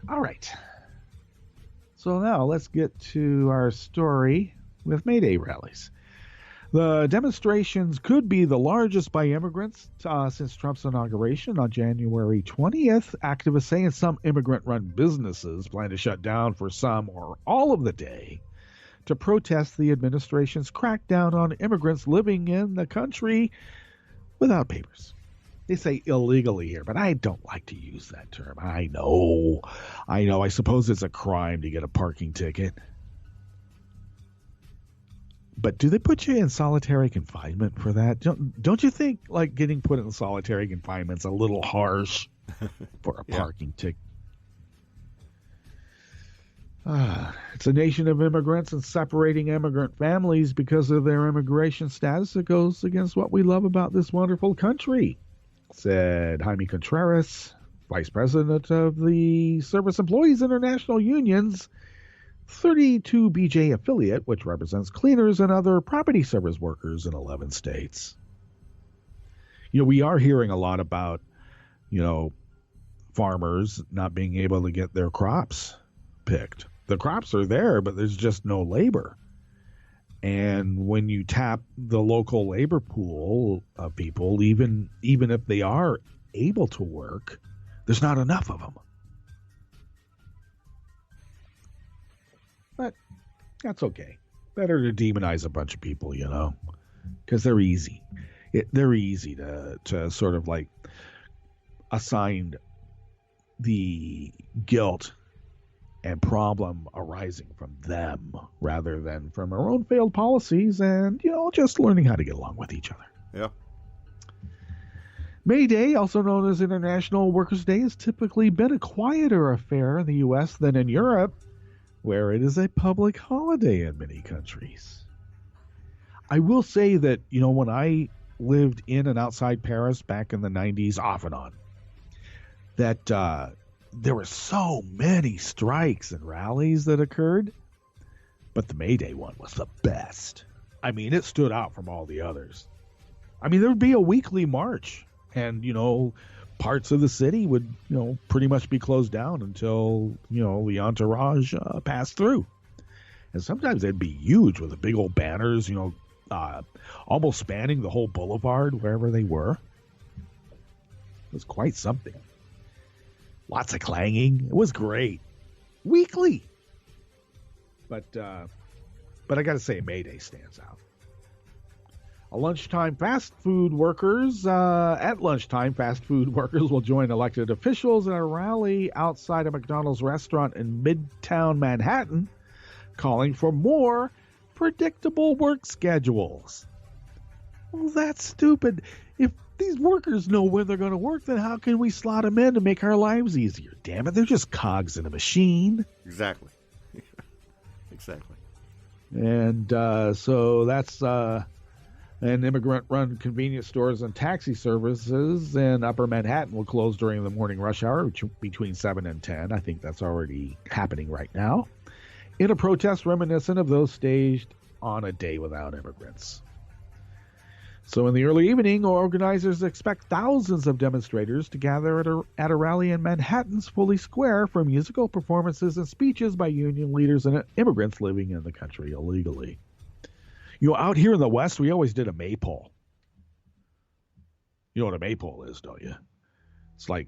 All right. So now let's get to our story with May Day rallies. The demonstrations could be the largest by immigrants since Trump's inauguration on January 20th. Activists say some immigrant-run businesses plan to shut down for some or all of the day to protest the administration's crackdown on immigrants living in the country without papers. They say illegally here, but I don't like to use that term. I know. I suppose it's a crime to get a parking ticket. But do they put you in solitary confinement for that? Don't you think getting put in solitary confinement's a little harsh for a parking ticket? It's a nation of immigrants, and separating immigrant families because of their immigration status, it goes against what we love about this wonderful country, said Jaime Contreras, vice president of the Service Employees International Union's 32 BJ affiliate, which represents cleaners and other property service workers in 11 states. We are hearing a lot about, farmers not being able to get their crops picked. The crops are there, but there's just no labor. And when you tap the local labor pool of people, even if they are able to work, there's not enough of them. But that's okay. Better to demonize a bunch of people, because they're easy. They're easy to sort of like assign the guilt and problem arising from them rather than from our own failed policies and, just learning how to get along with each other. Yeah. May Day, also known as International Workers' Day, has typically been a quieter affair in the U.S. than in Europe, where it is a public holiday in many countries. I will say that, when I lived in and outside Paris back in the 90s, off and on, that there were so many strikes and rallies that occurred, but the May Day one was the best. I mean, it stood out from all the others. I mean, there would be a weekly march, and, parts of the city would, pretty much be closed down until, the entourage passed through. And sometimes they'd be huge with the big old banners, almost spanning the whole boulevard wherever they were. It was quite something. Lots of clanging. It was great. Weekly. But I got to say, May Day stands out. At lunchtime, fast food workers will join elected officials in a rally outside a McDonald's restaurant in Midtown Manhattan, calling for more predictable work schedules. Well, that's stupid. If these workers know when they're going to work, then how can we slot them in to make our lives easier? Damn it, they're just cogs in a machine. Exactly. Exactly. And so that's... and immigrant-run convenience stores and taxi services in Upper Manhattan will close during the morning rush hour between 7 and 10. I think that's already happening right now, in a protest reminiscent of those staged on A Day Without Immigrants. So in the early evening, organizers expect thousands of demonstrators to gather at a rally in Manhattan's Foley Square for musical performances and speeches by union leaders and immigrants living in the country illegally. Out here in the West, we always did a maypole. You know what a maypole is, don't you? It's like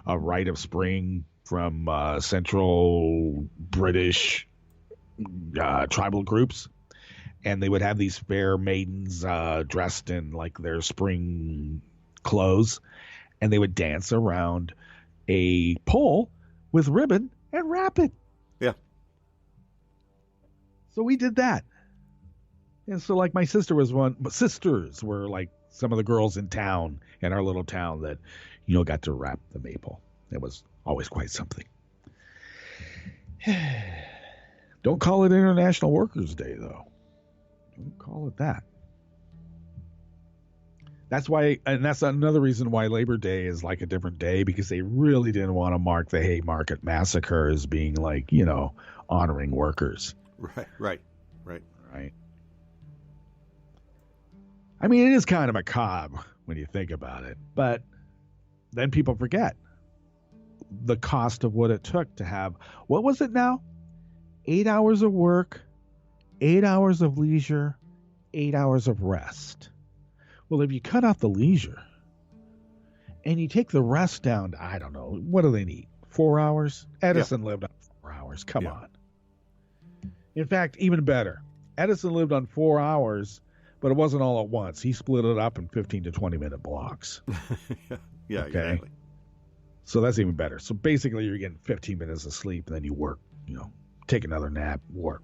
a rite of spring from central British tribal groups. And they would have these fair maidens dressed in like their spring clothes. And they would dance around a pole with ribbon and wrap it. Yeah. So we did that. And so, like, my sister was one, but sisters were like some of the girls in town, in our little town that, got to wrap the maple. It was always quite something. Don't call it International Workers' Day, though. Don't call it that. That's why, and that's another reason why Labor Day is like a different day, because they really didn't want to mark the Haymarket Massacre as being like, honoring workers. Right. I mean, it is kind of macabre when you think about it, but then people forget the cost of what it took to have, what was it now? 8 hours of work, 8 hours of leisure, 8 hours of rest. Well, if you cut out the leisure and you take the rest down to, I don't know, what do they need? 4 hours? Edison lived on 4 hours. Come on. In fact, even better. Edison lived on 4 hours, but it wasn't all at once. He split it up in 15 to 20-minute blocks. Yeah, okay? Exactly. So that's even better. So basically, you're getting 15 minutes of sleep, and then you work, take another nap, work.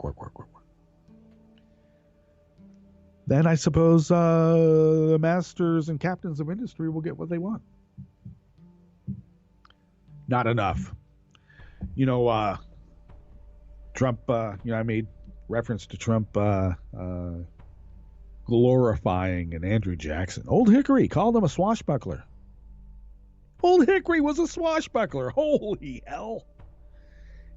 Then I suppose the masters and captains of industry will get what they want. Not enough. Trump, I made reference to Trump glorifying an Andrew Jackson. Old Hickory called him a swashbuckler. Old Hickory was a swashbuckler. Holy hell.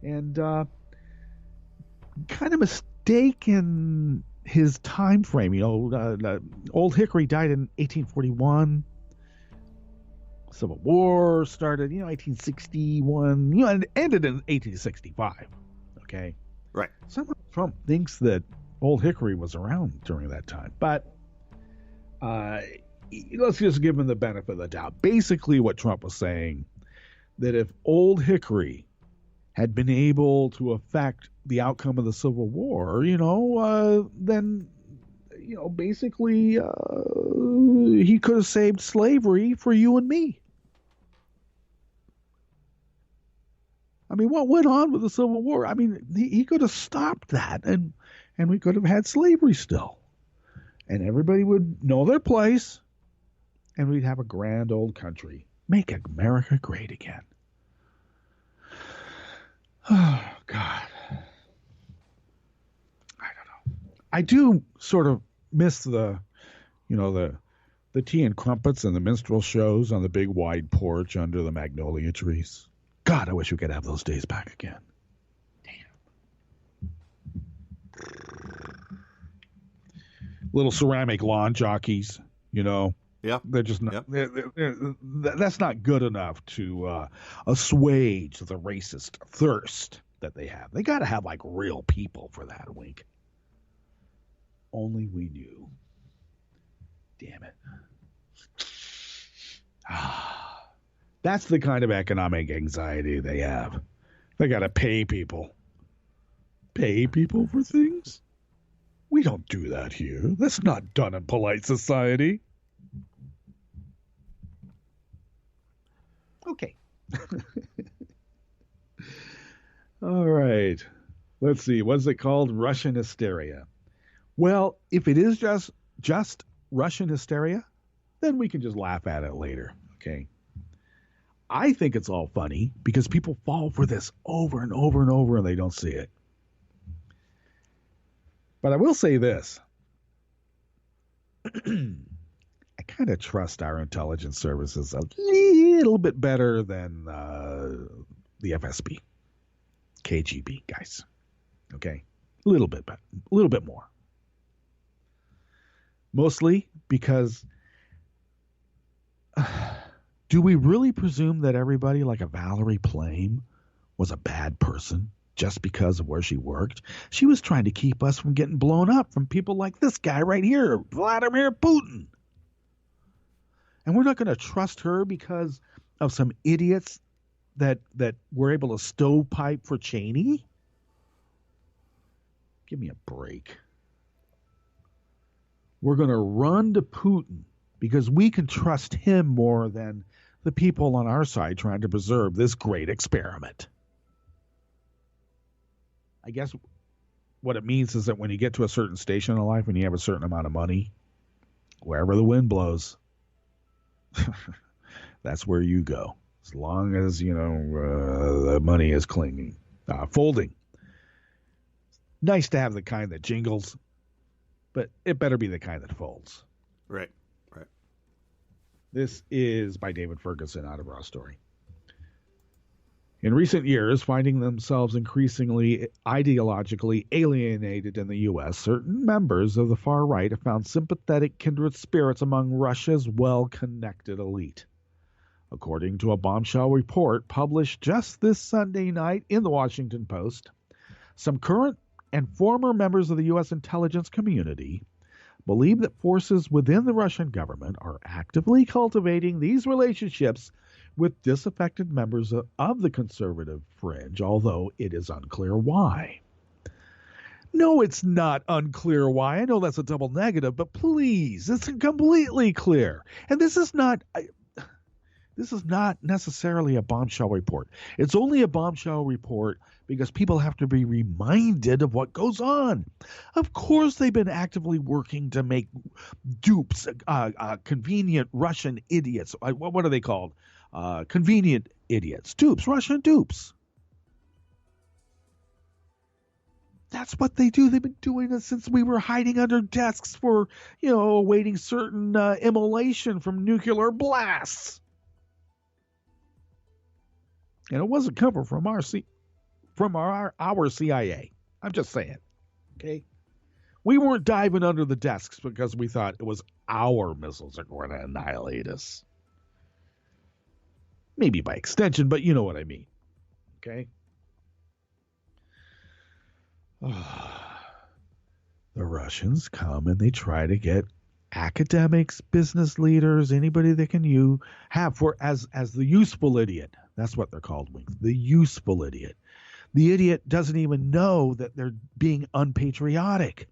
And kind of mistaken his time frame. Old Hickory died in 1841. Civil War started, 1861, and it ended in 1865. Okay. Right. Somehow Trump thinks that Old Hickory was around during that time, but let's just give him the benefit of the doubt. Basically, what Trump was saying, that if Old Hickory had been able to affect the outcome of the Civil War, then, basically he could have saved slavery for you and me. I mean, what went on with the Civil War? I mean, he could have stopped that, and we could have had slavery still. And everybody would know their place, and we'd have a grand old country. Make America great again. Oh, God. I don't know. I do sort of miss the tea and crumpets and the minstrel shows on the big wide porch under the magnolia trees. God, I wish we could have those days back again. Damn. Little ceramic lawn jockeys, Yeah. They're just not. Yep. That's not good enough to assuage the racist thirst that they have. They got to have like real people for that. Wink. Only we knew. Damn it. That's the kind of economic anxiety they have. They got to pay people. Pay people for things? We don't do that here. That's not done in polite society. Okay. All right. Let's see. What's it called? Russian hysteria. Well, if it is just Russian hysteria, then we can just laugh at it later. Okay. I think it's all funny because people fall for this over and over and over and they don't see it. But I will say this. I kind of trust our intelligence services a little bit better than the FSB, KGB guys. Okay, a little bit more. Mostly because, do we really presume that everybody like a Valerie Plame was a bad person just because of where she worked? She was trying to keep us from getting blown up from people like this guy right here, Vladimir Putin. And we're not going to trust her because of some idiots that were able to stovepipe for Cheney? Give me a break. We're going to run to Putin because we can trust him more than the people on our side trying to preserve this great experiment. I guess what it means is that when you get to a certain station in life and you have a certain amount of money, wherever the wind blows, that's where you go. As long as, the money is folding. Nice to have the kind that jingles, but it better be the kind that folds. Right. This is by David Ferguson out of Raw Story. In recent years, finding themselves increasingly ideologically alienated in the U.S., certain members of the far right have found sympathetic kindred spirits among Russia's well-connected elite. According to a bombshell report published just this Sunday night in the Washington Post, some current and former members of the U.S. intelligence community believe that forces within the Russian government are actively cultivating these relationships with disaffected members of the conservative fringe, although it is unclear why. No, it's not unclear why. I know that's a double negative, but please, it's completely clear. And this is not necessarily a bombshell report. It's only a bombshell report because people have to be reminded of what goes on. Of course, they've been actively working to make dupes, convenient Russian idiots. What are they called? Convenient idiots. Dupes, Russian dupes. That's what they do. They've been doing it since we were hiding under desks for, awaiting certain immolation from nuclear blasts. And it wasn't coming from our CIA. I'm just saying. Okay? We weren't diving under the desks because we thought it was our missiles that were going to annihilate us. maybe by extension, but you know what I mean. Okay? The Russians come and they try to get academics, business leaders, anybody they can have for as the useful idiot. That's what they're called, Wings. The useful idiot. The idiot doesn't even know that they're being unpatriotic.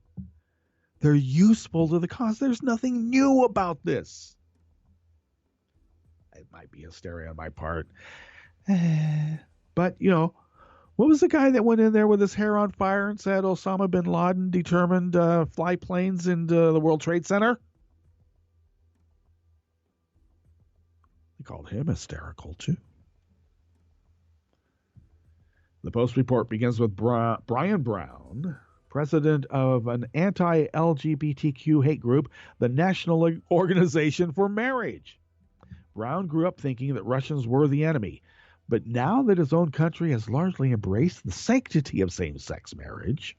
They're useful to the cause. There's nothing new about this. It might be hysteria on my part. But, what was the guy that went in there with his hair on fire and said Osama bin Laden determined to fly planes into the World Trade Center? They called him hysterical, too. The Post report begins with Brian Brown, president of an anti-LGBTQ hate group, the National Organization for Marriage. Brown grew up thinking that Russians were the enemy. But now that his own country has largely embraced the sanctity of same-sex marriage,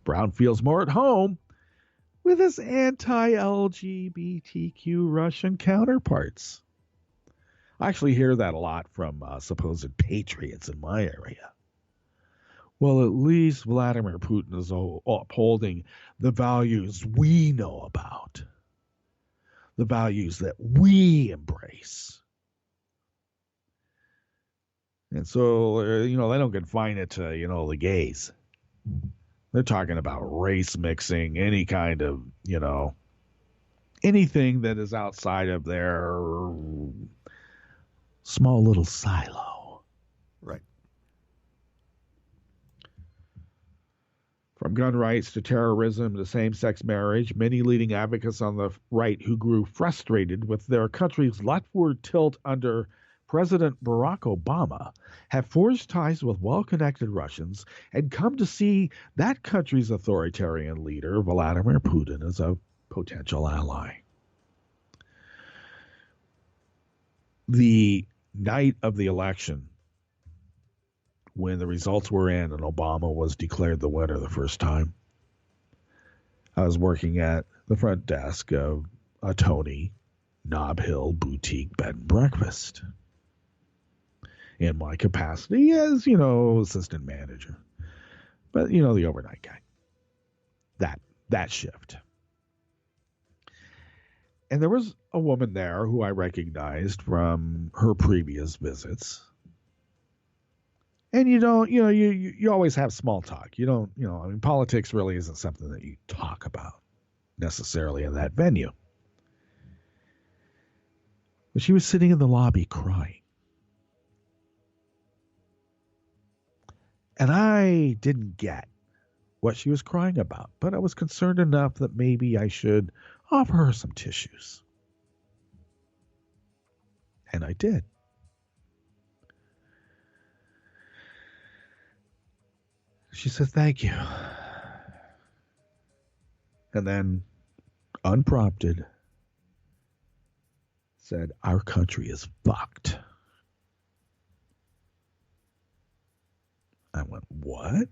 Brown feels more at home with his anti-LGBTQ Russian counterparts. I actually hear that a lot from supposed patriots in my area. Well, at least Vladimir Putin is upholding the values we know about, the values that we embrace. And so, they don't confine it to, the gays. They're talking about race mixing, any kind of, anything that is outside of their small little silo. Right. From gun rights to terrorism to same-sex marriage, many leading advocates on the right who grew frustrated with their country's leftward tilt under President Barack Obama have forged ties with well-connected Russians and come to see that country's authoritarian leader, Vladimir Putin, as a potential ally. The night of the election, when the results were in and Obama was declared the winner the first time, I was working at the front desk of a Tony Nob Hill boutique bed and breakfast, in my capacity as, assistant manager. But, the overnight guy. That shift. And there was a woman there who I recognized from her previous visits. And you always have small talk. Politics really isn't something that you talk about necessarily in that venue. But she was sitting in the lobby crying. And I didn't get what she was crying about, but I was concerned enough that maybe I should offer her some tissues. And I did. She said, "Thank you." And then, unprompted, said, "Our country is fucked." I went, "What?"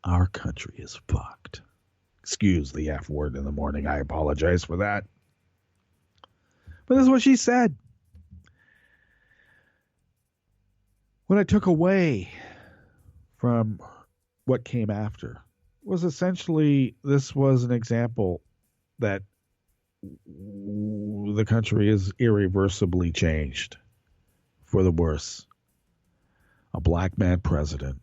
"Our country is fucked." Excuse the F word in the morning. I apologize for that. But that's what she said. What I took away from what came after was essentially this was an example that the country is irreversibly changed for the worse. A black man president,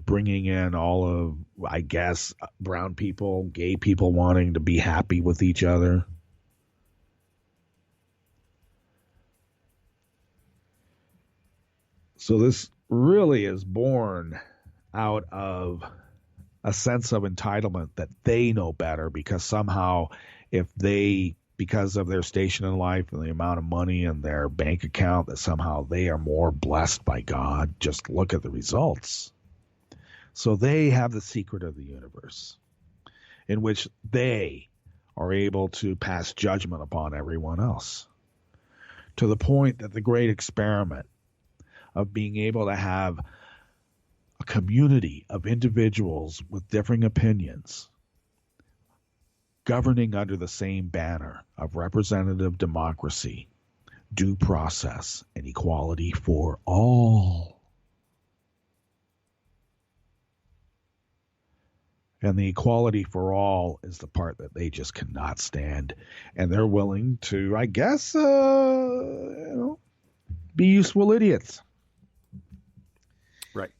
bringing in all of, I guess, brown people, gay people wanting to be happy with each other. So this really is born out of a sense of entitlement that they know better because somehow because of their station in life and the amount of money in their bank account, that somehow they are more blessed by God. Just look at the results. So they have the secret of the universe in which they are able to pass judgment upon everyone else, to the point that the great experiment of being able to have a community of individuals with differing opinions governing under the same banner of representative democracy due process, and equality for all. And the equality for all is the part that they just cannot stand. And they're willing to, I guess, be useful idiots. Right.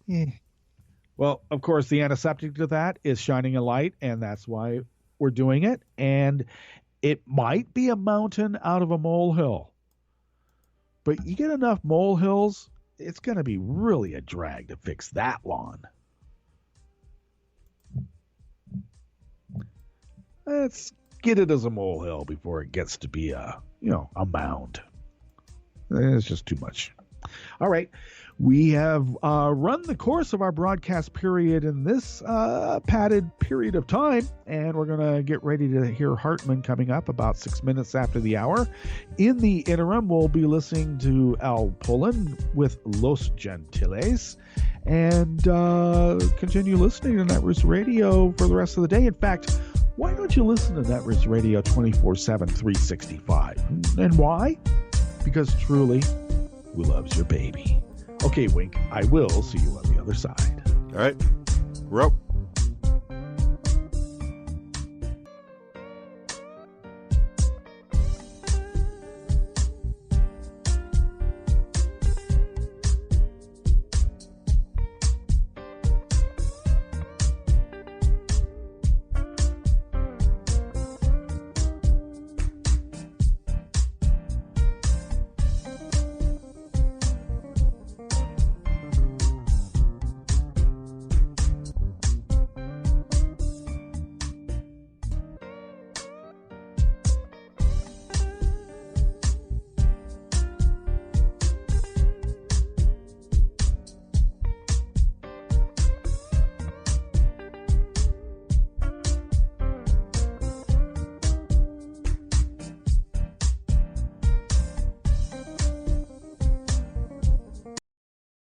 Well, of course, the antiseptic to that is shining a light, and that's why we're doing it. And it might be a mountain out of a molehill. But you get enough molehills, it's going to be really a drag to fix that lawn. Let's get it as a molehill before it gets to be a mound. It's just too much. All right. We have run the course of our broadcast period in this padded period of time, and we're going to get ready to hear Hartman coming up about 6 minutes after the hour. In the interim, we'll be listening to Al Pullen with Los Gentiles, and continue listening to Netroots Radio for the rest of the day. In fact, why don't you listen to Netroots Radio 24/7, 365? And why? Because truly, who loves your baby? Okay, Wink, I will see you on the other side. All right. We're out.